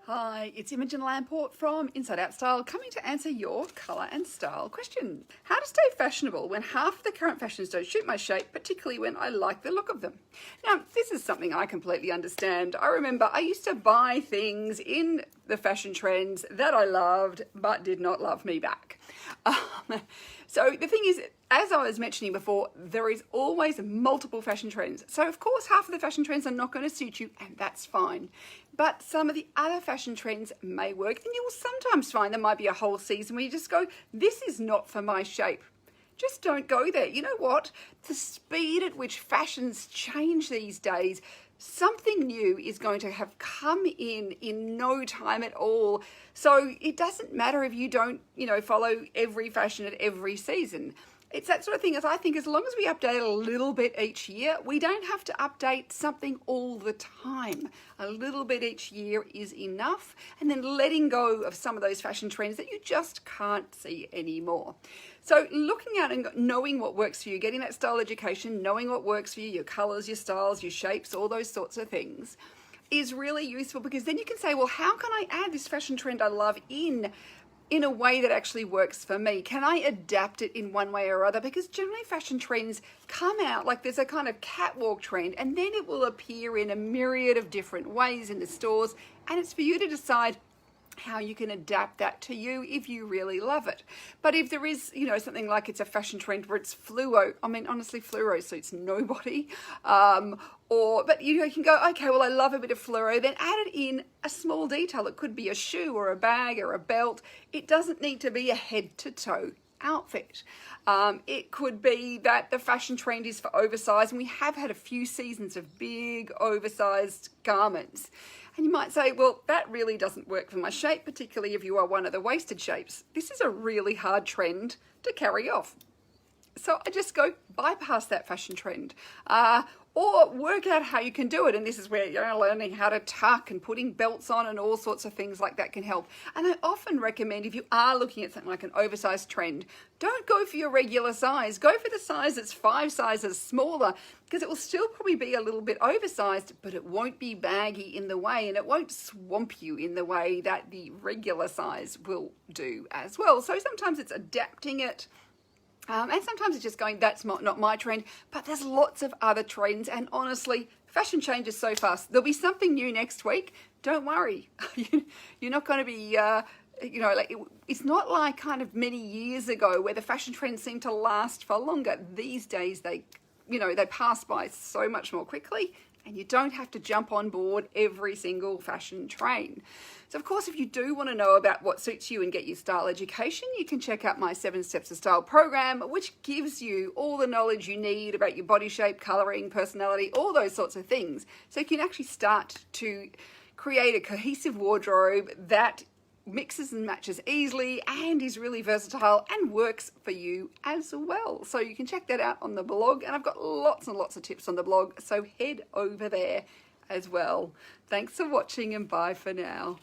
Hi, it's Imogen Lamport from Inside Out Style coming to answer your colour and style question. How to stay fashionable when half the current fashions don't suit my shape, particularly when I like the look of them. Now, this is something I completely understand. I remember I used to buy things in the fashion trends that I loved but did not love me back. So the thing is, as I was mentioning before, there is always multiple fashion trends. So of course, half of the fashion trends are not going to suit you, and that's fine. But some of the other fashion trends may work, and you will sometimes find there might be a whole season where you just go, this is not for my shape. Just don't go there. You know what? The speed at which fashions change these days, something new is going to have come in no time at all. So it doesn't matter if you don't, follow every fashion at every season. It's that sort of thing. As I think as long as we update a little bit each year, we don't have to update something all the time. A little bit each year is enough, and then letting go of some of those fashion trends that you just can't see anymore. So looking at and knowing what works for you, getting that style education, knowing what works for you, your colors, your styles, your shapes, all those sorts of things is really useful, because then you can say, well, how can I add this fashion trend I love in a way that actually works for me? Can I adapt it in one way or other? Because generally fashion trends come out like there's a kind of catwalk trend, and then it will appear in a myriad of different ways in the stores, and it's for you to decide how you can adapt that to you if you really love it. But if there is, something like it's a fashion trend where it's fluo, I mean, honestly, fluoro suits nobody. But you can go, okay, well, I love a bit of fluoro, then add it in a small detail. It could be a shoe or a bag or a belt. It doesn't need to be a head to toe outfit. It could be that the fashion trend is for oversized, and we have had a few seasons of big oversized garments. And you might say, well, that really doesn't work for my shape, particularly if you are one of the waisted shapes. This is a really hard trend to carry off. So I just go bypass that fashion trend, or work out how you can do it. And this is where learning how to tuck and putting belts on and all sorts of things like that can help. And I often recommend, if you are looking at something like an oversized trend, don't go for your regular size. Go for the size that's 5 sizes smaller, because it will still probably be a little bit oversized, but it won't be baggy in the way, and it won't swamp you in the way that the regular size will do as well. So sometimes it's adapting it. And sometimes it's just going, that's not my trend, but there's lots of other trends. And honestly, fashion changes so fast. There'll be something new next week. Don't worry. You're not going to be, it's not like kind of many years ago where the fashion trends seem to last for longer. These days, they pass by so much more quickly, and you don't have to jump on board every single fashion train. So of course, if you do want to know about what suits you and get your style education, you can check out my 7 Steps to Style program, which gives you all the knowledge you need about your body shape, coloring, personality, all those sorts of things. So you can actually start to create a cohesive wardrobe that mixes and matches easily and is really versatile and works for you as well. So you can check that out on the blog, and I've got lots and lots of tips on the blog, so head over there as well. Thanks for watching, and bye for now.